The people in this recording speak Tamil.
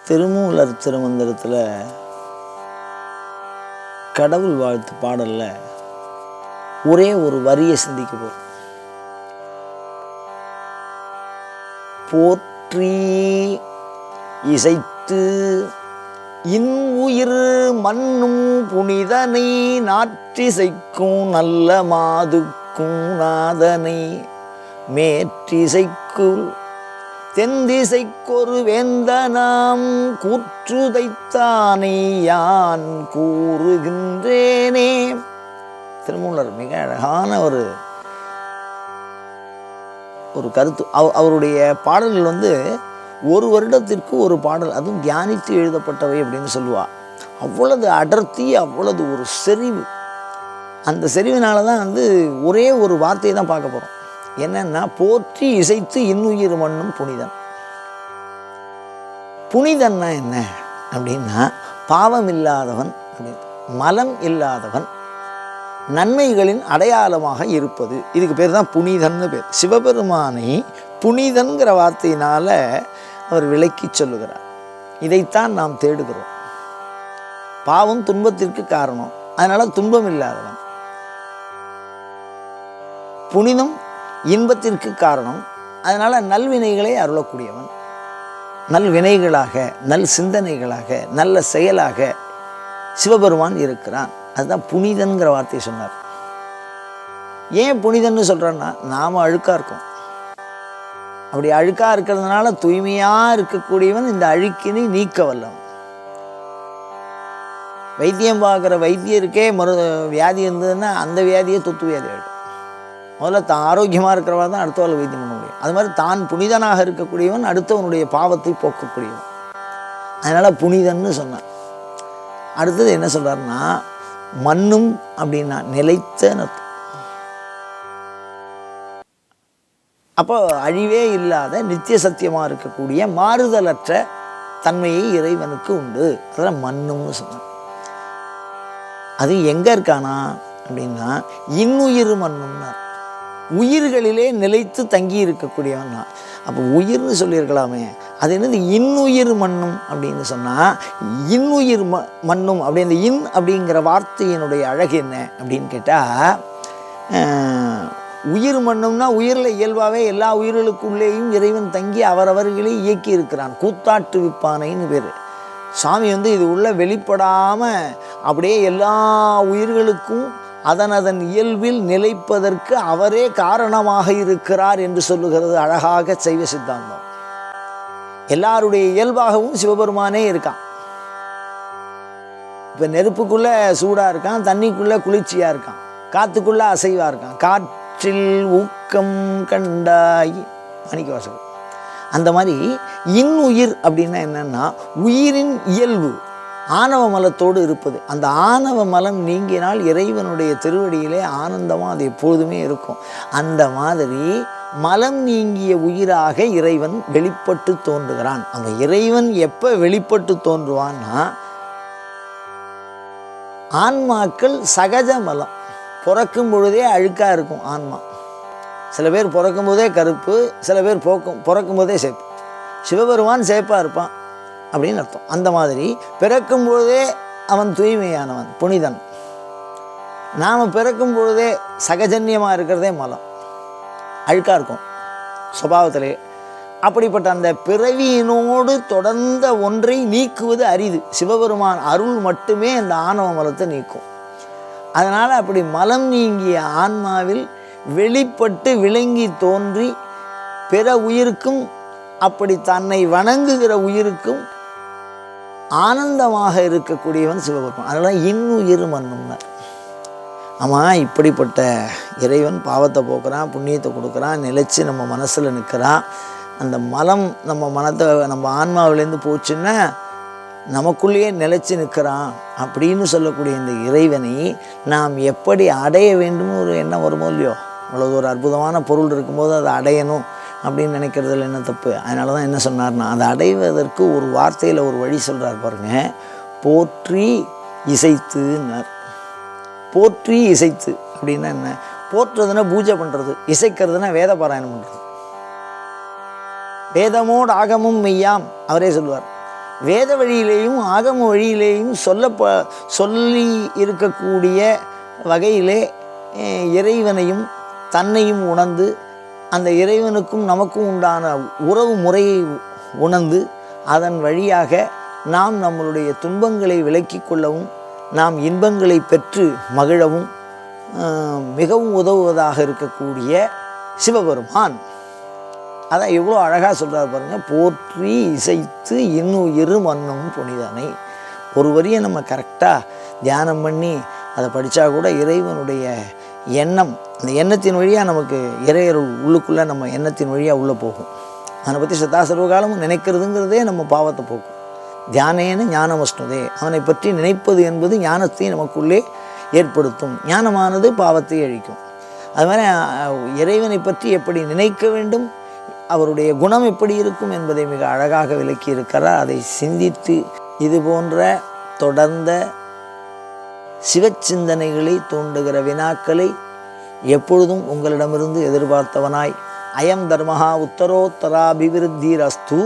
திருமூலர் திருமந்திரத்தில் கடவுள் வாழ்த்து பாடல்ல ஒரே ஒரு வரியை சிந்திக்க போறோம். போற்றி இசைத்து உயிர் மண்ணும் புனிதனை நாற்றிசைக்கும் நல்ல மாதுக்கும் நாதனை மேற்றிசைக்குள் தென்திசைக்கொரு வேந்தனாம் கூற்றுதைத்தானை யான் கூறுகின்றேனே. திருமூலர் மிக அழகான ஒரு கருத்து. அவருடைய பாடல்கள் ஒரு வருடத்திற்கு ஒரு பாடல், அதுவும் தியானித்து எழுதப்பட்டவை அப்படின்னு சொல்லுவா. அவ்வளவு அடர்த்தி, அவ்வளவு ஒரு செறிவு. அந்த செறிவினால தான் ஒரே ஒரு வார்த்தையை தான் பார்க்க போகிறோம். என்னன்னா, போற்றி இசைத்து இன்னுயிர் மண்ணும் புனிதன். புனிதன்னா என்ன அப்படின்னா, பாவம் இல்லாதவன், மலம் இல்லாதவன், நன்மைகளின் அடையாளமாக இருப்பது. இதுக்கு பேர் தான் புனிதன்னு பேர். சிவபெருமானை புனிதன்கிற வார்த்தையினால அவர் விளக்கி சொல்லுகிறார். இதைத்தான் நாம் தேடுகிறோம். பாவம் துன்பத்திற்கு காரணம், அதனால துன்பம் இல்லாதவன். புனிதம் இன்பத்திற்கு காரணம், அதனால நல்வினைகளை அருளக்கூடியவன். நல்வினைகளாக, நல் சிந்தனைகளாக, நல்ல செயலாக சிவபெருமான் இருக்கிறான். அதுதான் புனிதன்கிற வார்த்தையை சொன்னார். ஏன் புனிதன்னு சொல்றான்னா, நாம அழுக்கா இருக்கோம். அப்படி அழுக்கா இருக்கிறதுனால தூய்மையா இருக்கக்கூடியவன் இந்த அழுக்கினை நீக்க வல்லவன். வைத்தியம் பார்க்குற வைத்தியருக்கே வியாதி இருந்ததுன்னா அந்த வியாதியே தொத்து வியாதி ஆகிடும். முதல்ல தான் ஆரோக்கியமாக இருக்கிறவா தான் அடுத்தவளை வைத்தியம் பண்ண முடியும். அது மாதிரி தான் புனிதனாக இருக்கக்கூடியவன் அடுத்தவனுடைய பாவத்தை போக்கக்கூடியவன். அதனால் புனிதன்னு சொன்னான். அடுத்தது என்ன சொல்கிறாருன்னா, மண்ணும் அப்படின்னா நிலைத்த. அப்போ அழிவே இல்லாத நித்திய சத்தியமாக இருக்கக்கூடிய மாறுதலற்ற தன்மையை இறைவனுக்கு உண்டு. அதெல்லாம் மண்ணும்னு சொன்னான். அது எங்கே இருக்கானா அப்படின்னா, இன்னுயிர் மண்ணும்னா உயிர்களிலே நிலைத்து தங்கி இருக்கக்கூடியவன் தான். அப்போ உயிர்னு சொல்லியிருக்கலாமே, அது என்னது இன்னுயிர் மண்ணும் அப்படின்னு சொன்னால், இன்னுயிர் மண்ணும் அப்படி அந்த இன் அப்படிங்கிற வார்த்தையினுடைய அழகு என்ன அப்படின்னு கேட்டால், உயிர் மண்ணும்னா உயிரில் இயல்பாகவே எல்லா உயிர்களுக்குள்ளேயும் இறைவன் தங்கி அவரவர்களே இயக்கி இருக்கிறான். கூத்தாட்டு விப்பானைன்னு பேர். சாமி இது உள்ள வெளிப்படாமல் அப்படியே எல்லா உயிர்களுக்கும் அதன் இயல்பில் நிலைப்பதற்கு அவரே காரணமாக இருக்கிறார் என்று சொல்லுகிறது அழகாக சைவ சித்தாந்தம். எல்லாருடைய இயல்பாகவும் சிவபெருமானே இருக்கான். இப்போ நெருப்புக்குள்ள சூடா இருக்கான், தண்ணிக்குள்ள குளிர்ச்சியா இருக்கான், காத்துக்குள்ள அசைவா இருக்கான். காற்றில் ஊக்கம் கண்டாய் மாணிக்கவாசகர். அந்த மாதிரி இன்னுயிர் அப்படின்னா என்னன்னா, உயிரின் இயல்பு ஆணவ மலத்தோடு இருப்பது. அந்த ஆணவ மலம் நீங்கினால் இறைவனுடைய திருவடியிலே ஆனந்தமாக அது எப்பொழுதுமே இருக்கும். அந்த மாதிரி மலம் நீங்கிய உயிராக இறைவன் வெளிப்பட்டு தோன்றுகிறான். அந்த இறைவன் எப்போ வெளிப்பட்டு தோன்றுவான்னா, ஆன்மாக்கள் சகஜ மலம் பிறக்கும் பொழுதே அழுக்காக இருக்கும் ஆன்மா. சில பேர் பிறக்கும் போதே கருப்பு, சில பேர் பிறக்கும் போதே சேப்பு. சிவபெருமான் சேப்பாக இருப்பான் அப்படின்னு அர்த்தம். அந்த மாதிரி பிறக்கும் பொழுதே அவன் தூய்மையானவன், புனிதன். நாம் பிறக்கும் பொழுதே சகஜன்யமாக இருக்கிறதே மலம், அழுக்காக இருக்கும் சுபாவத்திலே. அப்படிப்பட்ட அந்த பிறவியினோடு தொடர்ந்த ஒன்றை நீக்குவது அரிது. சிவபெருமான் அருள் மட்டுமே அந்த ஆணவ மலத்தை நீக்கும். அதனால் அப்படி மலம் நீங்கிய ஆன்மாவில் வெளிப்பட்டு விளங்கி தோன்றி பிற உயிருக்கும், அப்படி தன்னை வணங்குகிற உயிருக்கும் ஆனந்தமாக இருக்கக்கூடியவன் சிவபெருமான். அதெல்லாம் இன்னுயிர் மண்ணும்னார். ஆமாம், இப்படிப்பட்ட இறைவன் பாவத்தை போக்குறான், புண்ணியத்தை கொடுக்குறான், நிலைச்சு நம்ம மனசில் நிற்கிறான். அந்த மலம் நம்ம ஆன்மாவிலேருந்து போச்சுன்னா நமக்குள்ளேயே நிலைச்சு நிற்கிறான் அப்படின்னு சொல்லக்கூடிய இந்த இறைவனை நாம் எப்படி அடைய வேண்டும்னு ஒரு எண்ணம் வருமோ இல்லையோ. அவ்வளோ ஒரு அற்புதமான பொருள் இருக்கும்போது அதை அடையணும் அப்படின்னு நினைக்கிறதுல என்ன தப்பு? அதனால தான் என்ன சொன்னார்னா, அதை அடைவதற்கு ஒரு வார்த்தையில் ஒரு வழி சொல்கிறார் பாருங்க. போற்றி இசைத்துன்னார். போற்றி இசைத்து அப்படின்னா என்ன? போற்றுறதுன்னா பூஜை பண்ணுறது, இசைக்கிறதுனா வேத பாராயணம் பண்ணுறது. வேதமோடு ஆகமும் மெய்யாம் அவரே சொல்லுவார். வேத வழியிலேயும் ஆகம வழியிலேயும் சொல்லி இருக்கக்கூடிய வகையிலே இறைவனையும் தன்னையும் உணர்ந்து அந்த இறைவனுக்கும் நமக்கும் உண்டான உறவு முறையை உணர்ந்து அதன் வழியாக நாம் நம்மளுடைய துன்பங்களை விலக்கி கொள்ளவும் நாம் இன்பங்களை பெற்று மகிழவும் மிகவும் உதவுவதாக இருக்கக்கூடிய சிவபெருமான். அதான் எவ்வளோ அழகாக சொல்கிறார் பாருங்கள். போற்றி இசைத்து இன்னுயிரு மன்னும் புனிதனை. ஒரு வரியை நம்ம கரெக்டாக தியானம் பண்ணி அதை படித்தா கூட இறைவனுடைய எண்ணம், அந்த எண்ணத்தின் வழியாக நமக்கு இறையருள் உள்ளுக்குள்ளே நம்ம எண்ணத்தின் வழியாக உள்ளே போகும். அவனை பற்றி சதா சர்வகாலமும் நினைக்கிறதுங்கிறதே நம்ம பாவத்தை போக்கும். தியானேன ஞானமஸ்னுதே. அவனை பற்றி நினைப்பது என்பது ஞானத்தை நமக்குள்ளே ஏற்படுத்தும். ஞானமானது பாவத்தை அழிக்கும். அது மாதிரி இறைவனை பற்றி எப்படி நினைக்க வேண்டும், அவருடைய குணம் எப்படி இருக்கும் என்பதை மிக அழகாக விளக்கி இருக்கிறார். அதை சிந்தித்து இது போன்ற தொடர்ந்த சிவச்சிந்தனைகளை தூண்டுகிற வினாக்களை எப்பொழுதும் உங்களிடமிருந்து எதிர்பார்த்தவனாய் அயம் தர்மஹா உத்தரோத்தராபிவிருத்திரஸ்து.